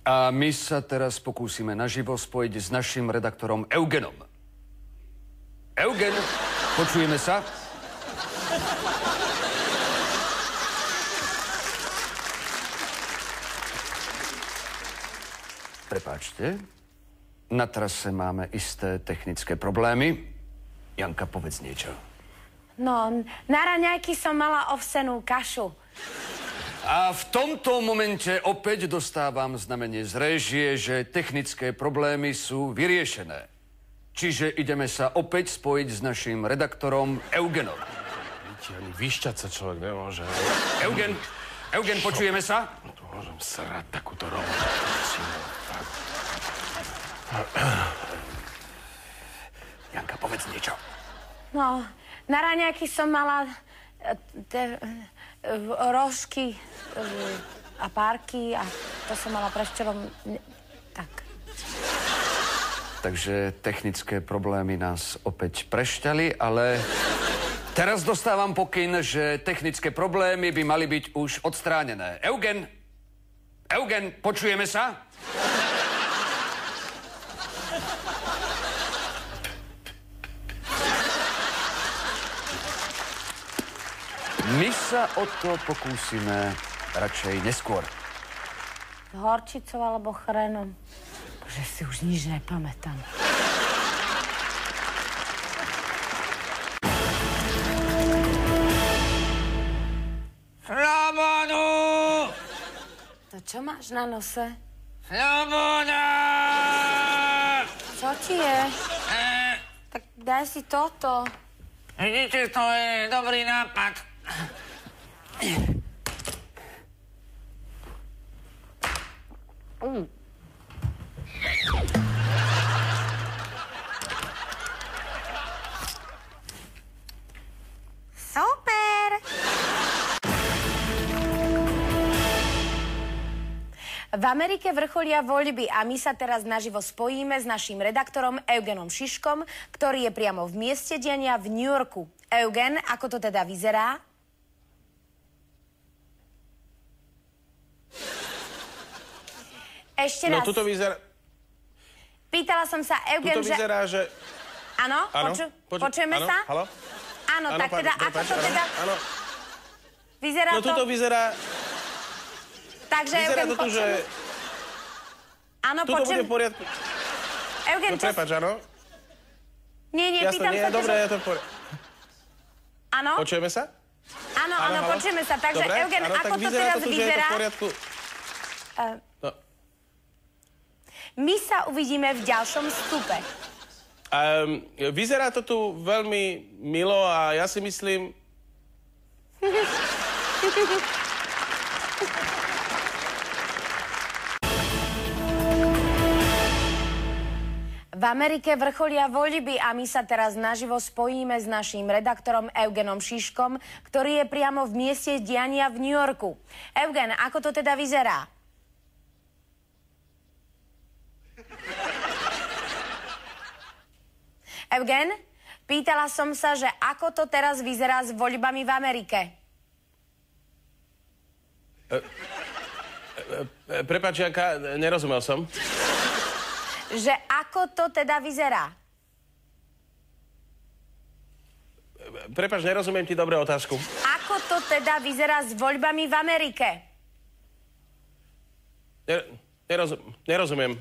A my sa teraz pokúsime naživo spojiť s našim redaktorom Eugenom. Eugen, počujeme sa? Prepáčte, na trase máme isté technické problémy. Janka, povedz niečo. No, na raňajky som mala ovsenú kašu. A v tomto momente opäť dostávam znamenie z réžie, že technické problémy sú vyriešené. Čiže ideme sa opäť spojiť s našim redaktorom Eugenom. Ani vyšťať sa človek nemôže. Eugen, počujeme sa? No tu môžem srať takúto robotu. Janka, povedz niečo. No, na raňajky som mala rožky a párky a to som mala prešťovom... Tak. Takže technické problémy nás opäť prešťali, ale teraz dostávam pokyn, že technické problémy by mali byť už odstránené. Eugen, počujeme sa? My sa o to pokúsime radšej neskôr. S horčicou alebo chrenom. Bože, si už nič nepamätám. Slobodu! To čo máš na nose? Sloboda! Čo ti je? Tak daj si toto. Vidíte, to je dobrý nápad. Super! V Amerike vrcholia voľby a my sa teraz naživo spojíme s naším redaktorom Eugenom Šiškom, ktorý je priamo v mieste diania v New Yorku. Eugen, ako to teda vyzerá? Ešte raz. No, tuto vyzerá... Pýtala som sa, Eugen, tuto vyzerá, že... Áno? Počujeme sa? Haló? Áno, tak teda, ako to teda... Áno. Vyzerá to... No, tuto vyzerá... Takže, vyzerá Eugen, to tu, že... Áno, tuto bude v poriadku. Eugen, no, prepáč, áno? Nie, pýtam sa... Dobre, ja to v poriadku. Áno? Počujeme sa? Áno, počujeme sa. Takže, dobre, Eugen, áno, ako to vyzerá teraz to tu, vyzerá? že je to v poriadku. No. My sa uvidíme v ďalšom vstupe. Vyzerá to tu veľmi milo a ja si myslím... V Amerike vrcholia voľby a my sa teraz naživo spojíme s naším redaktorom Eugenom Šiškom, ktorý je priamo v mieste diania v New Yorku. Eugen, ako to teda vyzerá? Eugen, pýtala som sa, že ako to teraz vyzerá s voľbami v Amerike? Prepáč, Janka, nerozumel som. Že ako to teda vyzerá? Prepáč, nerozumiem ti dobre otázku. Ako to teda vyzerá s voľbami v Amerike? Nerozumiem.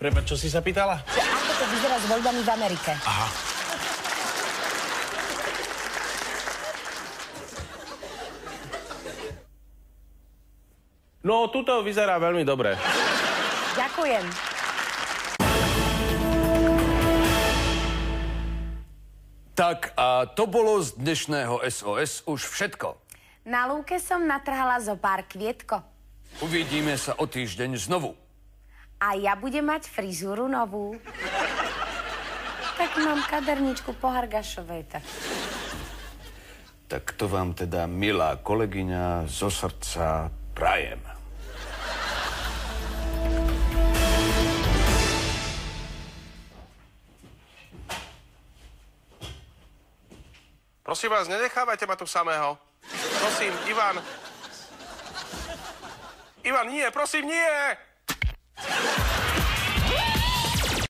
Prepáč, čo si sa pýtala? Že ako to vyzerá s voľbami v Amerike? Aha. No, tuto vyzerá veľmi dobre. Ďakujem. Tak a to bolo z dnešného SOS už všetko. Na lúke som natrhala zo pár kvietko. Uvidíme sa o týždeň znovu. A ja budem mať frizúru novú. Tak mám kaderničku po Hargašovej, tak. Tak to vám teda, milá kolegyňa, zo srdca prajem. Prosím vás, nenechávajte ma tu samého. Prosím, Ivan. Ivan, nie, prosím, nie!